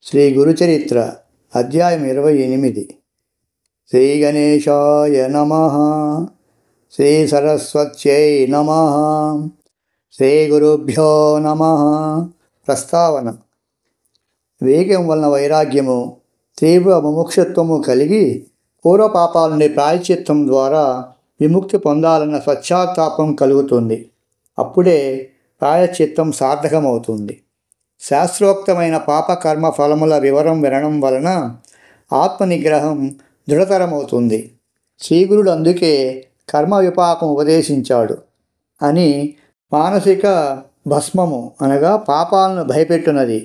శ్రీ గురుచరిత్ర అధ్యాయం 28. శ్రీ గణేశాయ నమః. శ్రీ సరస్వత్యై నమః. శ్రీ గురుభ్యో నమః. ప్రస్తావన. వేగం వలన వైరాగ్యము, తీవ్ర ముముక్షత్వము కలిగి పూర్వపాపాల నుండి ప్రాయశ్చిత్తం ద్వారా విముక్తి పొందాలన్న స్వచ్ఛాతాపం కలుగుతుంది. అప్పుడే ప్రాయశ్చిత్తం సార్థకమవుతుంది. శాస్త్రోక్తమైన పాపకర్మ ఫలముల వివరం వినడం వలన ఆత్మనిగ్రహం దృఢతరమవుతుంది. శ్రీగురుడు అందుకే కర్మ విపాకం ఉపదేశించాడు అని. మానసిక భస్మము అనగా పాపాలను భయపెట్టున్నది.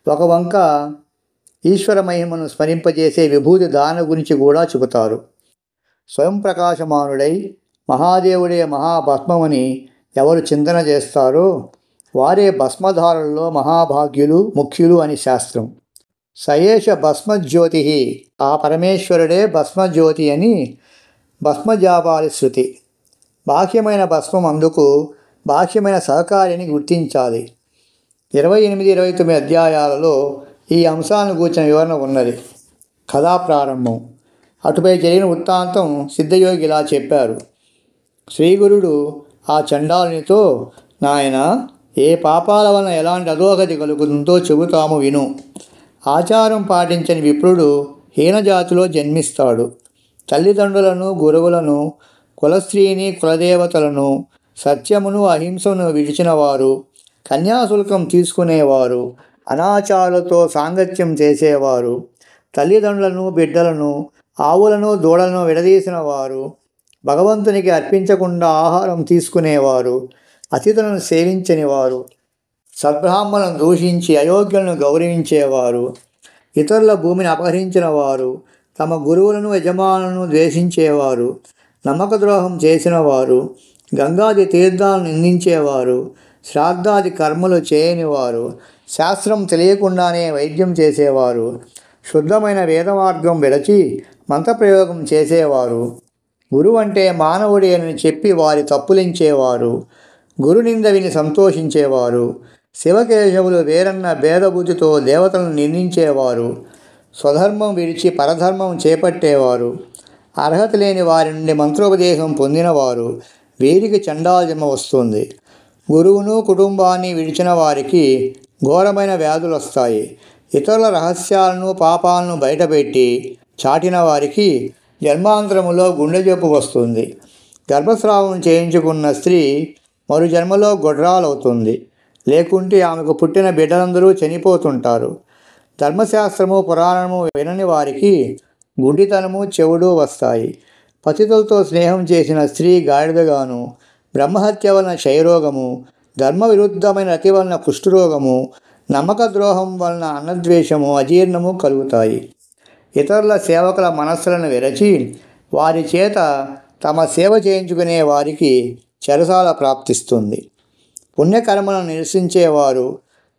ఒక వంక ఈశ్వర మహిమను స్మరింపజేసే విభూతి దాన గురించి కూడా చెబుతారు. స్వయం ప్రకాశమానుడై మహాదేవుడే మహాభస్మమని ఎవరు చింతన చేస్తారో వారే భస్మధారుల్లో మహాభాగ్యులు, ముఖ్యులు అని శాస్త్రం. సయేష భస్మజ్యోతి, ఆ పరమేశ్వరుడే భస్మజ్యోతి అని భస్మజాబాలి శృతి. బాహ్యమైన భస్మం అందుకు బాహ్యమైన సహకారిని గుర్తించాలి. 28, 29 అధ్యాయాలలో ఈ అంశాలను గూర్చిన వివరణ ఉన్నది. కథా ప్రారంభం. అటుపై జరిగిన వృత్తాంతం సిద్ధయోగి ఇలా చెప్పారు. శ్రీగురుడు ఆ చండాలునితో, నాయనా, ఏ పాపాల వలన ఎలాంటి అధోగతి కలుగుతుందో చెబుతాము విను. ఆచారం పాటించని విప్రుడు హీనజాతిలో జన్మిస్తాడు. తల్లిదండ్రులను, గురువులను, కులస్త్రీని, కులదేవతలను, సత్యమును, అహింసను విడిచినవారు, కన్యాశుల్కం తీసుకునేవారు, అనాచారులతో సాంగత్యం చేసేవారు, తల్లిదండ్రులను, బిడ్డలను, ఆవులను, దూడలను విడదీసిన వారు, భగవంతునికి అర్పించకుండా ఆహారం తీసుకునేవారు, అతిథులను సేవించని వారు, సద్బ్రాహ్మణులను దూషించి అయోగ్యులను గౌరవించేవారు, ఇతరుల భూమిని అపహరించిన వారు, తమ గురువులను, యజమానులను ద్వేషించేవారు, నమ్మకద్రోహం చేసిన వారు, గంగాది తీర్థాలను నిందించేవారు, శ్రాద్ధాది కర్మలు చేయనివారు, శాస్త్రం తెలియకుండానే వైద్యం చేసేవారు, శుద్ధమైన వేదమార్గం విడచి మంత్రప్రయోగం చేసేవారు, గురువు అంటే మానవుడే అని చెప్పి వారి తప్పులించేవారు, గురునింద విని సంతోషించేవారు, శివకేశవులు వేరన్న భేదబుద్ధితో దేవతలను నిందించేవారు, స్వధర్మం విడిచి పరధర్మం చేపట్టేవారు, అర్హత లేని వారి నుండి మంత్రోపదేశం పొందినవారు, వీరికి చండాల జన్మ వస్తుంది. గురువును, కుటుంబాన్ని విడిచిన వారికి ఘోరమైన వ్యాధులు వస్తాయి. ఇతరుల రహస్యాలను, పాపాలను బయటపెట్టి చాటిన వారికి జన్మాంతరములో గుండె జబ్బు వస్తుంది. గర్భస్రావం చేయించుకున్న స్త్రీ మరు జన్మలో గొడ్రాలవుతుంది. లేకుంటే ఆమెకు పుట్టిన బిడ్డలందరూ చనిపోతుంటారు. ధర్మశాస్త్రము, పురాణము వినని వారికి గుడ్డితనము, చెవుడు వస్తాయి. పతితులతో స్నేహం చేసిన స్త్రీ గాడిదగాను, బ్రహ్మహత్య వలన క్షయరోగము, ధర్మ విరుద్ధమైన రతి వలన కుష్ఠరోగము, నమ్మక ద్రోహం వలన అన్నద్వేషము, అజీర్ణము కలుగుతాయి. ఇతరుల సేవకుల మనస్సులను విరచి వారి చేత తమ సేవ చేయించుకునే వారికి చెరసాల ప్రాప్తిస్తుంది. పుణ్యకర్మలను నిరసించేవారు,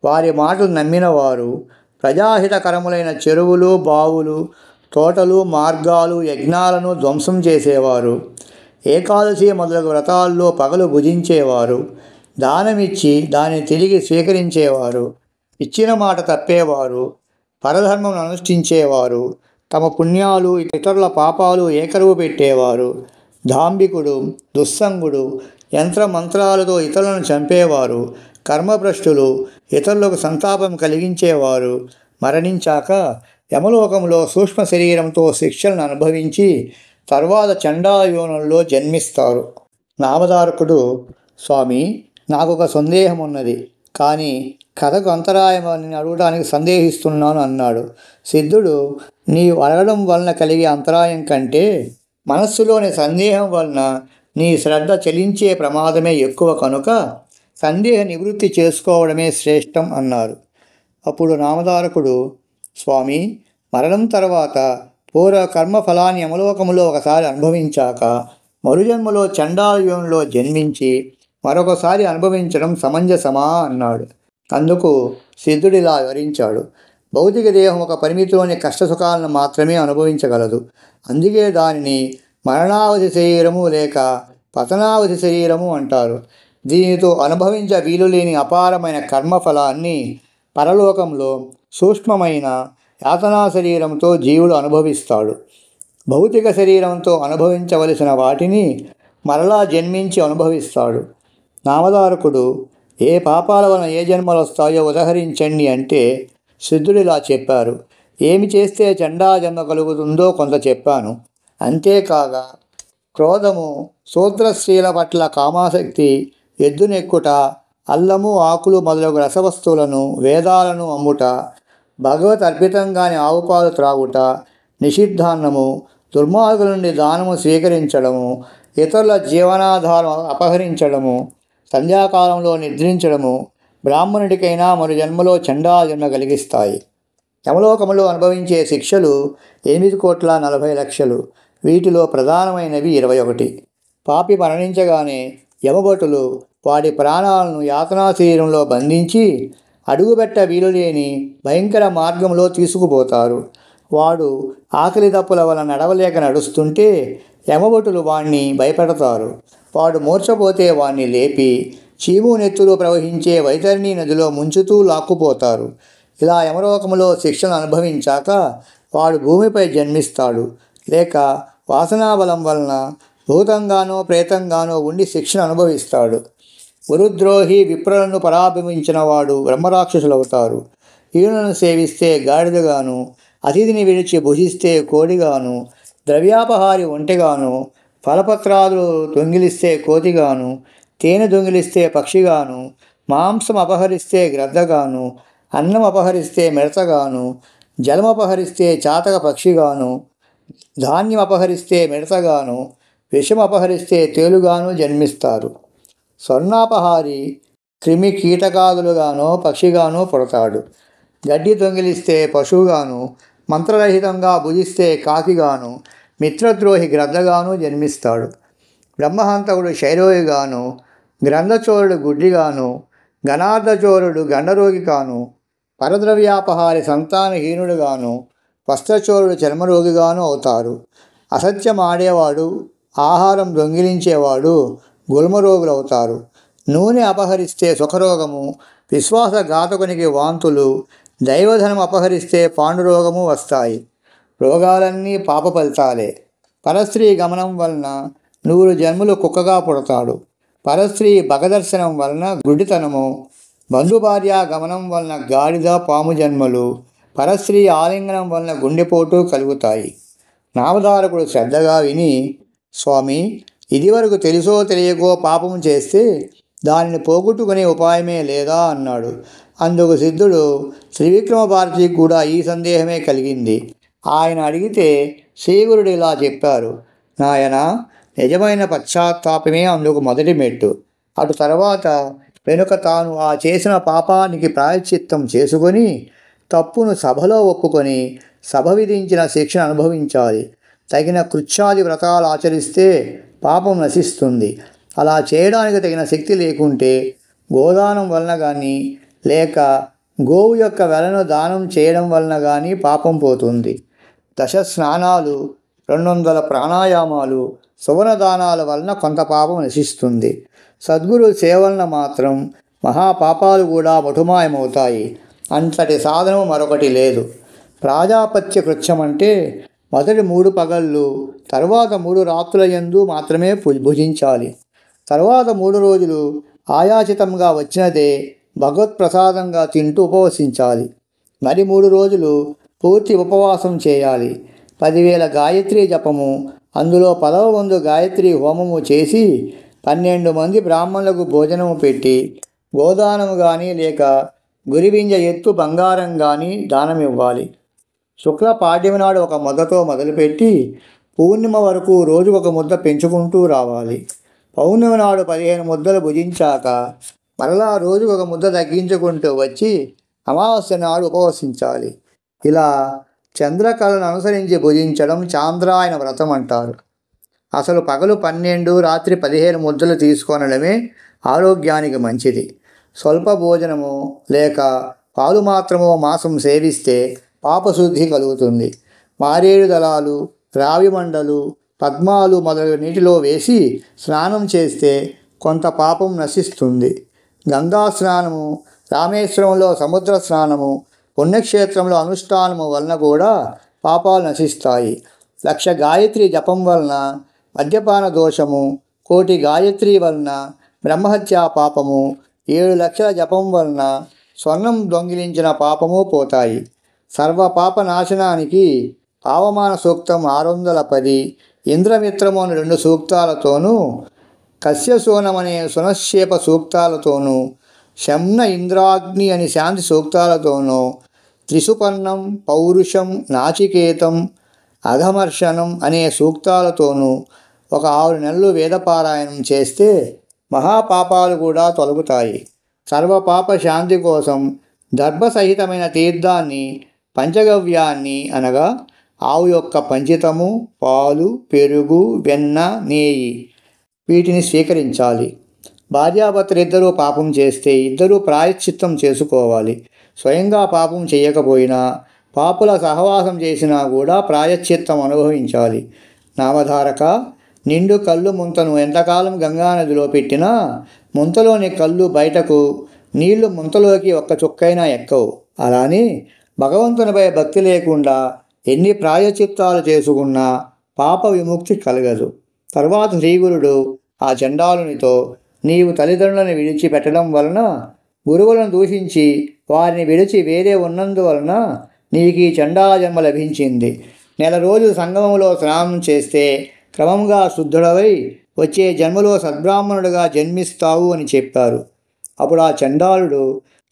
వారి మాటలు నమ్మినవారు, ప్రజాహితకరములైన చెరువులు, బావులు, తోటలు, మార్గాలు, యజ్ఞాలను ధ్వంసం చేసేవారు, ఏకాదశి మొదలగు వ్రతాల్లో పగలు భుజించేవారు, దానమిచ్చి దాన్ని తిరిగి స్వీకరించేవారు, ఇచ్చిన మాట తప్పేవారు, పరధర్మం అనుష్ఠించేవారు, తమ పుణ్యాలు ఇతరుల పాపాలు ఏకరువు పెట్టేవారు, ధాంబికుడు, దుస్సంగుడు, యంత్రమంత్రాలతో ఇతరులను చంపేవారు, కర్మభ్రష్టులు, ఇతరులకు సంతాపం కలిగించేవారు, మరణించాక యమలోకంలో సూక్ష్మ శరీరంతో శిక్షలను అనుభవించి తర్వాత చండాల యోనుల్లో జన్మిస్తారు. నామధారకుడు, స్వామి, నాకు ఒక సందేహం ఉన్నది, కానీ కథకు అంతరాయం అని అడగడానికి సందేహిస్తున్నాను అన్నాడు. సిద్ధుడు, నీవు అడగడం వలన కలిగే అంతరాయం కంటే మనస్సులోని సందేహం వలన నీ శ్రద్ధ చలించే ప్రమాదమే ఎక్కువ కనుక సందేహ నివృత్తి చేసుకోవడమే శ్రేష్టం అన్నారు. అప్పుడు నామధారకుడు, స్వామి, మరణం తర్వాత పూర్వ కర్మ ఫలాన్ని యమలోకములో ఒకసారి అనుభవించాక మరుజన్మలో చండాల యోనిలో జన్మించి మరొకసారి అనుభవించడం సమంజసమా అన్నాడు. అందుకు సిద్ధుడిలా వివరించాడు. భౌతిక దేహం ఒక పరిమితిలోని కష్టసుఖాలను మాత్రమే అనుభవించగలదు. అందుకే దానిని మరణావధి శరీరము లేక పతనావధి శరీరము అంటారు. దీనితో అనుభవించ వీలులేని అపారమైన కర్మఫలాన్ని పరలోకంలో సూక్ష్మమైన యాతనా శరీరంతో జీవుడు అనుభవిస్తాడు. భౌతిక శరీరంతో అనుభవించవలసిన వాటిని మరలా జన్మించి అనుభవిస్తాడు. నామధారకుడు ఏ పాపాల వలన ఏ జన్మలు వస్తాయో ఉదహరించండి అంటే సిద్ధుడిలా చెప్పారు. ఏమి చేస్తే చండా జన్మ కలుగుతుందో కొంత చెప్పాను. అంతేకాక క్రోధము, శూద్రస్త్రీల పట్ల కామాసక్తి, ఎద్దునెక్కుట, అల్లము ఆకులు మొదలగు రసవస్తువులను వేదాలను అమ్ముట, భగవత్ అర్పితంగాని ఆవుపాలు త్రాగుట, నిషిద్ధాన్నము, దుర్మార్గుల నుండి దానము స్వీకరించడము, ఇతరుల జీవనాధారం అపహరించడము, సంధ్యాకాలంలో నిద్రించడము బ్రాహ్మణుడికైనా మరు జన్మలో చండా జన్మ కలిగిస్తాయి. యమలోకములో అనుభవించే శిక్షలు 8,40,00,000. వీటిలో ప్రధానమైనవి 21. పాపి మరణించగానే యమభటులు వాడి ప్రాణాలను యాతనా శరీరంలో బంధించి అడుగుబెట్ట వీలులేని భయంకర మార్గంలో తీసుకుపోతారు. వాడు ఆకలి దప్పుల వలన నడవలేక నడుస్తుంటే యమభటులు వాణ్ణి భయపెడతారు. వాడు మూర్ఛపోతే వాణ్ణి లేపి చీము నెత్తులు ప్రవహించే వైతరణి నదిలో ముంచుతూ లాక్కుపోతారు. ఇలా యమలోకములో శిక్షను అనుభవించాక వాడు భూమిపై జన్మిస్తాడు. లేక వాసనాబలం వలన భూతంగానో ప్రేతంగానో ఉండి శిక్షను అనుభవిస్తాడు. గురుద్రోహి విప్రులను పరాభవించిన వాడు బ్రహ్మరాక్షసులవుతారు. ఈయనను సేవిస్తే గాడిదగాను, అతిథిని విడిచి భుజిస్తే కోడిగాను, ద్రవ్యాపహారి ఒంటెగాను, ఫలపత్రాలు దొంగిలిస్తే కోతిగాను, తేనె దొంగిలిస్తే పక్షిగాను, మాంసం అపహరిస్తే గ్రద్దగాను, అన్నం అపహరిస్తే మిడతగాను, జలం అపహరిస్తే చాతక పక్షిగాను, ధాన్యం అపహరిస్తే మిడతగాను, విషం అపహరిస్తే తేలుగాను జన్మిస్తారు. స్వర్ణాపహారి క్రిమి కీటకాదులుగానో పక్షిగానో పుడతాడు. గడ్డి దొంగిలిస్తే పశువుగాను, మంత్రరహితంగా భుజిస్తే కాకిగాను, మిత్రద్రోహి గ్రద్దగాను జన్మిస్తాడు. బ్రహ్మహంతకుడు శైరోగిగాను, గ్రంథచోరుడు గుడ్డిగాను, ఘనార్ధచోరుడు గండరోగిగాను, పరద్రవ్యాపహారి సంతానహీనుడుగాను, వస్త్రచోరుడు చర్మరోగిగాను అవుతారు. అసత్యం ఆడేవాడు, ఆహారం దొంగిలించేవాడు గుల్మరోగులవుతారు. నూనె అపహరిస్తే సుఖరోగము, విశ్వాసఘాతకునికి వాంతులు, దైవధనం అపహరిస్తే పాండురోగము వస్తాయి. రోగాలన్నీ పాప ఫలితాలే. పరస్త్రీ గమనం వలన 100 జన్మలు కుక్కగా పుడతాడు. పరస్త్రీ భగదర్శనం వలన గుడ్డితనము, బంధుభార్య గమనం వలన గాడిద పాము జన్మలు, పరస్త్రీ ఆలింగనం వలన గుండెపోటు కలుగుతాయి. నామధారకుడు శ్రద్ధగా విని, స్వామి, ఇదివరకు తెలుసో తెలియకో పాపము చేస్తే దానిని పోగొట్టుకునే ఉపాయమే లేదా అన్నాడు. అందుకు సిద్ధుడు, త్రివిక్రమ భారతికి కూడా ఈ సందేహమే కలిగింది. ఆయన అడిగితే శ్రీగురుడు ఇలా చెప్పారు, నాయన, నిజమైన పశ్చాత్తాపమే అందుకు మొదటి మెట్టు. అటు తర్వాత వెనుక తాను ఆ చేసిన పాపానికి ప్రాయశ్చిత్తం చేసుకొని తప్పును సభలో ఒప్పుకొని సభ విధించిన శిక్షను అనుభవించాలి. తగిన కృత్యాది వ్రతాలు ఆచరిస్తే పాపం నశిస్తుంది. అలా చేయడానికి తగిన శక్తి లేకుంటే గోదానం వలన కానీ లేక గోవు యొక్క వెలను దానం చేయడం వలన కానీ పాపం పోతుంది. 10 స్నానాలు, 200 ప్రాణాయామాలు, సువర్ణదానాల వలన కొంత పాపం నశిస్తుంది. సద్గురు సేవలన మాత్రం మహాపాపాలు కూడా ముఠుమాయమవుతాయి. అంతటి సాధనము మరొకటి లేదు. ప్రాజాపత్య కృత్యం అంటే మొదటి 3 పగళ్ళు, తర్వాత 3 రాత్రుల యందు మాత్రమే భుజించాలి. తర్వాత 3 రోజులు ఆయాచితంగా వచ్చినదే భగవత్ప్రసాదంగా తింటూ ఉపవసించాలి. మరి 3 రోజులు పూర్తి ఉపవాసం చేయాలి. 10,000 గాయత్రీ జపము, అందులో 10వ వంతు గాయత్రి హోమము చేసి 12 మంది బ్రాహ్మణులకు భోజనము పెట్టి గోదానము కానీ లేక గురివింజ ఎత్తు బంగారం కానీ దానం ఇవ్వాలి. శుక్ల పాడ్యమి నాడు ఒక ముద్దతో మొదలుపెట్టి పూర్ణిమ వరకు రోజు ఒక ముద్ద పెంచుకుంటూ రావాలి. పౌర్ణమి నాడు 15 ముద్దలు భుజించాక మరలా రోజుకు ఒక ముద్ద తగ్గించుకుంటూ వచ్చి అమావాస్య నాడు ఉపవసించాలి. ఇలా చంద్రకళను అనుసరించి భుజించడం చాంద్రాయన వ్రతం అంటారు. అసలు పగలు 12, రాత్రి 15 ముద్దలు తీసుకొనడమే ఆరోగ్యానికి మంచిది. స్వల్ప భోజనము లేక పాలు మాత్రమో మాసం సేవిస్తే పాపశుద్ధి కలుగుతుంది. మారేడు దళాలు, రావి మండలు, పద్మాలు మొదలగు నీటిలో వేసి స్నానం చేస్తే కొంత పాపం నశిస్తుంది. గంగా స్నానము, రామేశ్వరంలో సముద్ర స్నానము, పుణ్యక్షేత్రంలో అనుష్ఠానము వలన కూడా పాపాలు నశిస్తాయి. 1,00,000 గాయత్రి జపం వలన మద్యపాన దోషము, 1,00,000 గాయత్రి వలన బ్రహ్మహత్యా పాపము, 7,00,000 జపం వలన స్వర్ణం దొంగిలించిన పాపము పోతాయి. సర్వపాప నాశనానికి పావమాన సూక్తం 610, ఇంద్రమిత్రము అనే 2 సూక్తాలతోనూ, కస్యశూనమనే సునశ్శేప సూక్తాలతోనూ, శమ్న ఇంద్రాగ్ని అని శాంతి సూక్తాలతోనూ, త్రిసుపర్ణం, పౌరుషం, నాచికేతం, అఘమర్షణం అనే సూక్తాలతోనూ ఒక 6 నెలలు వేదపారాయణం చేస్తే మహాపాపాలు కూడా తొలగుతాయి. సర్వపాప శాంతి కోసం దర్భసహితమైన తీర్థాన్ని, పంచగవ్యాన్ని అనగా ఆవు యొక్క పంచితము, పాలు, పెరుగు, వెన్న, నేయి వీటిని స్వీకరించాలి. భార్యాభర్తలిద్దరూ పాపం చేస్తే ఇద్దరూ ప్రాయశ్చిత్తం చేసుకోవాలి. స్వయంగా పాపం చేయకపోయినా, పాపుల సహవాసం చేసినా కూడా ప్రాయశ్చిత్తం అనుభవించాలి. నామధారక, నిండు కళ్ళు ముంతను ఎంతకాలం గంగానదిలో పెట్టినా ముంతలోని కళ్ళు బయటకు, నీళ్లు ముంతలోకి ఒక్క చుక్కైనా ఎక్కవు. అలానే భగవంతునిపై భక్తి లేకుండా ఎన్ని ప్రాయశ్చిత్తాలు చేసుకున్నా పాప విముక్తి కలగదు. తర్వాత శ్రీగురుడు ఆ చండాలునితో, నీవు తల్లిదండ్రులను విడిచిపెట్టడం వలన, గురువులను దూషించి వారిని విడిచి వేరే ఉన్నందువలన నీకు ఈ చండాలజన్మ లభించింది. 1 నెల రోజులు సంగమంలో స్నానం చేస్తే క్రమంగా శుద్ధుడవై వచ్చే జన్మలో సద్బ్రాహ్మణుడిగా జన్మిస్తావు అని చెప్పారు. అప్పుడు ఆ చండాలుడు,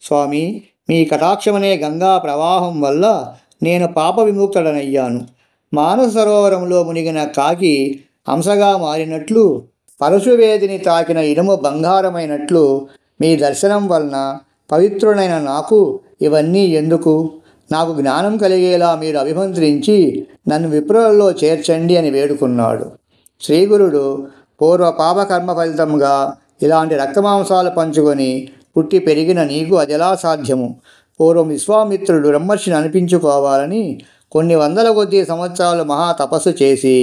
స్వామి, మీ కటాక్షమనే గంగా ప్రవాహం వల్ల నేను పాప విముక్తుడనయ్యాను. మానస సరోవరంలో మునిగిన కాకి హంసగా మారినట్లు, పరశువేదిని తాకిన ఇనుము బంగారమైనట్లు మీ దర్శనం వలన పవిత్రుడైన నాకు ఇవన్నీ ఎందుకు? నాకు జ్ఞానం కలిగేలా మీరు అభిమంత్రించి నన్ను విప్రులలో చేర్చండి అని వేడుకున్నాడు. శ్రీగురుడు, పూర్వ పాపకర్మ ఫలితంగా ఇలాంటి రక్తమాంసాలు పంచుకొని పుట్టి పెరిగిన నీకు అదెలా సాధ్యము? పూర్వం విశ్వామిత్రుడు బ్రహ్మర్షిని అనిపించుకోవాలని కొన్ని వందల కొద్ది సంవత్సరాలు మహా తపస్సు చేసి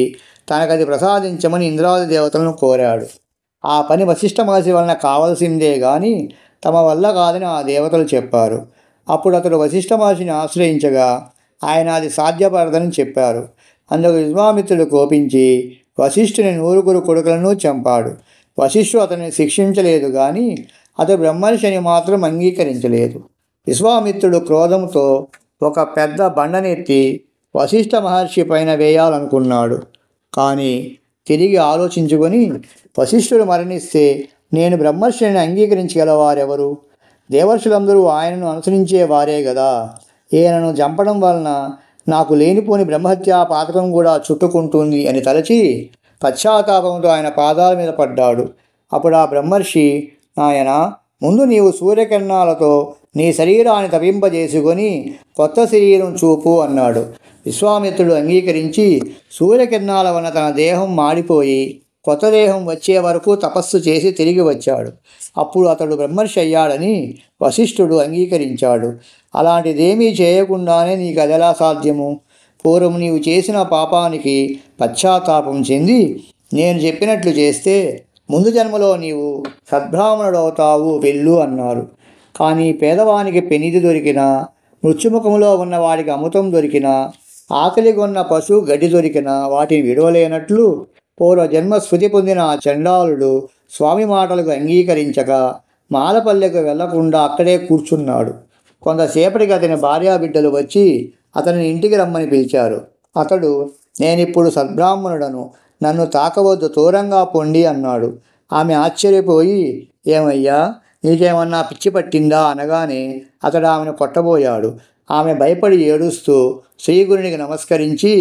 తనకది ప్రసాదించమని ఇంద్రాది దేవతలను కోరాడు. ఆ పని వశిష్ఠ మహర్షి వలన కావలసిందే గాని తమ వల్ల కాదని ఆ దేవతలు చెప్పారు. అప్పుడు అతడు వశిష్ఠ మహర్షిని ఆశ్రయించగా ఆయన అది సాధ్యపడదని చెప్పారు. అందుకు విశ్వామిత్రుడు కోపించి వశిష్ఠుని 100 కొడుకులను చంపాడు. వశిష్ఠుడు అతన్ని శిక్షించలేదు కానీ అతడు బ్రహ్మర్షిని మాత్రం అంగీకరించలేదు. విశ్వామిత్రుడు క్రోధంతో ఒక పెద్ద బండనెత్తి వశిష్ఠ మహర్షి పైన వేయాలనుకున్నాడు. కానీ తిరిగి ఆలోచించుకొని, వశిష్ఠుడు మరణిస్తే నేను బ్రహ్మర్షిని అంగీకరించగలవారెవరు? దేవర్షులందరూ ఆయనను అనుసరించేవారే గదా. ఈయనను చంపడం వలన నాకు లేనిపోని బ్రహ్మహత్యా పాతకం కూడా చుట్టుకుంటుంది అని తలచి పశ్చాత్తాపంతో ఆయన పాదాల మీద పడ్డాడు. అప్పుడు ఆ బ్రహ్మర్షి, నాయనా, ముందు నీవు సూర్యకిరణాలతో నీ శరీరాన్ని తపింపజేసుకొని కొత్త శరీరం చూపు అన్నాడు. విశ్వామిత్రుడు అంగీకరించి సూర్యకిరణాల వలన తన దేహం మాడిపోయి కొత్త దేహం వచ్చే వరకు తపస్సు చేసి తిరిగి వచ్చాడు. అప్పుడు అతడు బ్రహ్మర్షి అయ్యాడని వశిష్ఠుడు అంగీకరించాడు. అలాంటిదేమీ చేయకుండానే నీకు అదెలా సాధ్యము? పూర్వం నీవు చేసిన పాపానికి పశ్చాత్తాపం చెంది నేను చెప్పినట్లు చేస్తే ముందు జన్మలో నీవు సద్బ్రాహ్మణుడవుతావు, వెళ్ళు అన్నారు. కానీ పేదవానికి పెనిది దొరికినా, మృత్యుముఖంలో ఉన్నవాడికి అమృతం దొరికినా, ఆకలిగొన్న పశువు గడ్డి దొరికినా వాటిని విడవలేనట్లు పూర్వజన్మ స్మృతి పొందిన ఆ చండాలుడు స్వామి మాటలకు అంగీకరించక మాలపల్లెకు వెళ్లకుండా అక్కడే కూర్చున్నాడు. కొంతసేపటికి అతని భార్యాబిడ్డలు వచ్చి అతని ఇంటికి రమ్మని పిలిచారు. అతడు, నేనిప్పుడు సద్బ్రాహ్మణుడను, నన్ను తాకవద్దు, దూరంగా పొండి అన్నాడు. ఆమె ఆశ్చర్యపోయి, ఏమయ్యా, నీకేమన్నా పిచ్చి పట్టిందా అనగానే అతడు ఆమెను కొట్టబోయాడు. ఆమె భయపడి ఏడుస్తూ శ్రీగురునికి నమస్కరించి,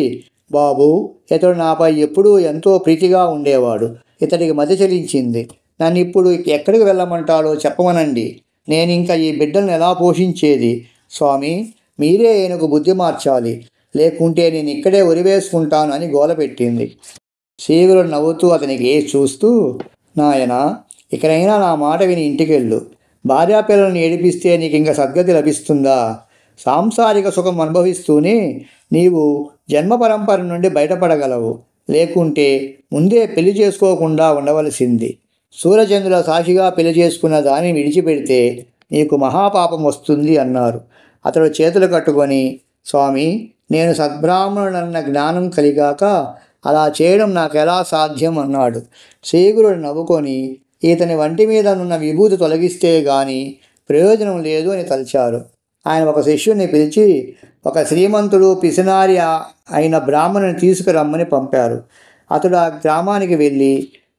బాబు, ఇతడు నాపై ఎప్పుడూ ఎంతో ప్రీతిగా ఉండేవాడు. ఇతడికి మతి చెలించింది. నన్ను ఇప్పుడు ఎక్కడికి వెళ్ళమంటాడో చెప్పమనండి. నేనింక ఈ బిడ్డలను ఎలా పోషించేది? స్వామి, మీరే ఈయనకు బుద్ధి మార్చాలి, లేకుంటే నేను ఇక్కడే ఉరివేసుకుంటాను అని గోలపెట్టింది. శ్రీగురుడు నవ్వుతూ అతనికి చూస్తూ, నాయనా, ఇకనైనా నా మాట విని ఇంటికెళ్ళు. భార్యాపిల్లలను ఏడిపిస్తే నీకు ఇంకా సద్గతి లభిస్తుందా? సాంసారిక సుఖం అనుభవిస్తూనే నీవు జన్మ పరంపర నుండి బయటపడగలవు. లేకుంటే ముందే పెళ్లి చేసుకోకుండా ఉండవలసింది. సూర్యచంద్రుల సాక్షిగా పెళ్లి చేసుకున్న దాన్ని విడిచిపెడితే నీకు మహాపాపం వస్తుంది అన్నారు. అతడు చేతులు కట్టుకొని, స్వామి, నేను సద్బ్రాహ్మణుడన్న జ్ఞానం కలిగాక అలా చేయడం నాకెలా సాధ్యం అన్నాడు. శ్రీగురుడు నవ్వుకొని ఇతని వంటి మీద నున్న విభూతి తొలగిస్తే గాని ప్రయోజనం లేదు అని తలిచారు. ఆయన ఒక శిష్యుని పిలిచి ఒక శ్రీమంతుడు పిసినారి అయిన బ్రాహ్మణుని తీసుకురమ్మని పంపారు. అతడు ఆ గ్రామానికి వెళ్ళి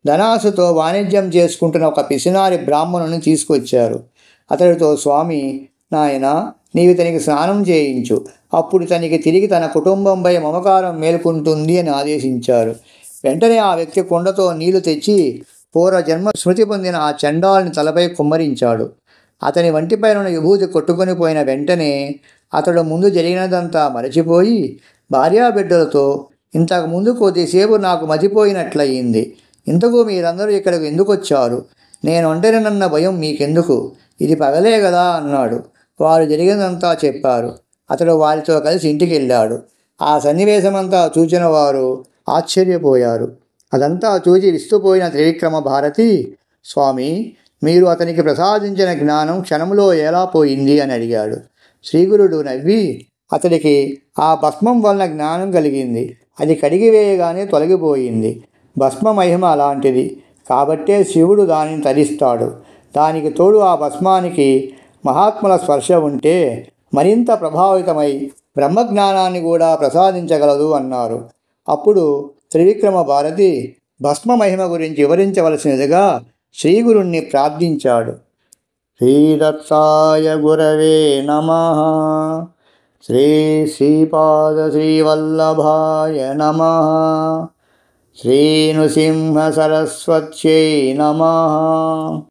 ధనాసుతో వాణిజ్యం చేసుకుంటున్న ఒక పిసినారి బ్రాహ్మణుని తీసుకొచ్చారు. అతడితో, స్వామి, నాయన, నీవు ఇతనికి స్నానం చేయించు, అప్పుడు ఇతనికి తిరిగి తన కుటుంబంపై మమకారం మేలుకుంటుంది అని ఆదేశించారు. వెంటనే ఆ వ్యక్తి కుండతో నీళ్లు తెచ్చి పూర్వజన్మ స్మృతి పొందిన ఆ చండాలుని తలపై కుమ్మరించాడు. అతని వంటిపైన విభూతి కొట్టుకొని పోయిన వెంటనే అతడు ముందు జరిగినదంతా మరచిపోయి భార్యాబిడ్డలతో, ఇంతకుముందు కొద్దిసేపు నాకు మతిపోయినట్లయింది, ఇంతకు మీరందరూ ఇక్కడికి ఎందుకు వచ్చారు? నేను ఒంటరినన్న భయం మీకెందుకు? ఇది పగలే కదా అన్నాడు. వారు జరిగినదంతా చెప్పారు. అతడు వారితో కలిసి ఇంటికి వెళ్ళాడు. ఆ సన్నివేశమంతా చూచిన వారు ఆశ్చర్యపోయారు. అదంతా చూచి విస్తుపోయిన త్రివిక్రమ భారతి, స్వామి, మీరు అతనికి ప్రసాదించిన జ్ఞానం క్షణంలో ఎలా పోయింది అని అడిగాడు. శ్రీగురుడు నవ్వి, అతడికి ఆ భస్మం వలన జ్ఞానం కలిగింది, అది కడిగివేయగానే తొలగిపోయింది. భస్మ మహిమ అలాంటిది, కాబట్టే శివుడు దానిని తరిస్తాడు. దానికి తోడు ఆ భస్మానికి మహాత్ముల స్పర్శ ఉంటే మరింత ప్రభావితమై బ్రహ్మజ్ఞానాన్ని కూడా ప్రసాదించగలదు అన్నారు. అప్పుడు త్రివిక్రమ భారతి భస్మ మహిమ గురించి వివరించవలసినదిగా శ్రీగురుణ్ణి ప్రార్థించాడు. శ్రీదత్తాయ గురవే నమః. శ్రీ శ్రీపాద శ్రీవల్లభాయ నమః. శ్రీ నృసింహ సరస్వత్యై నమః.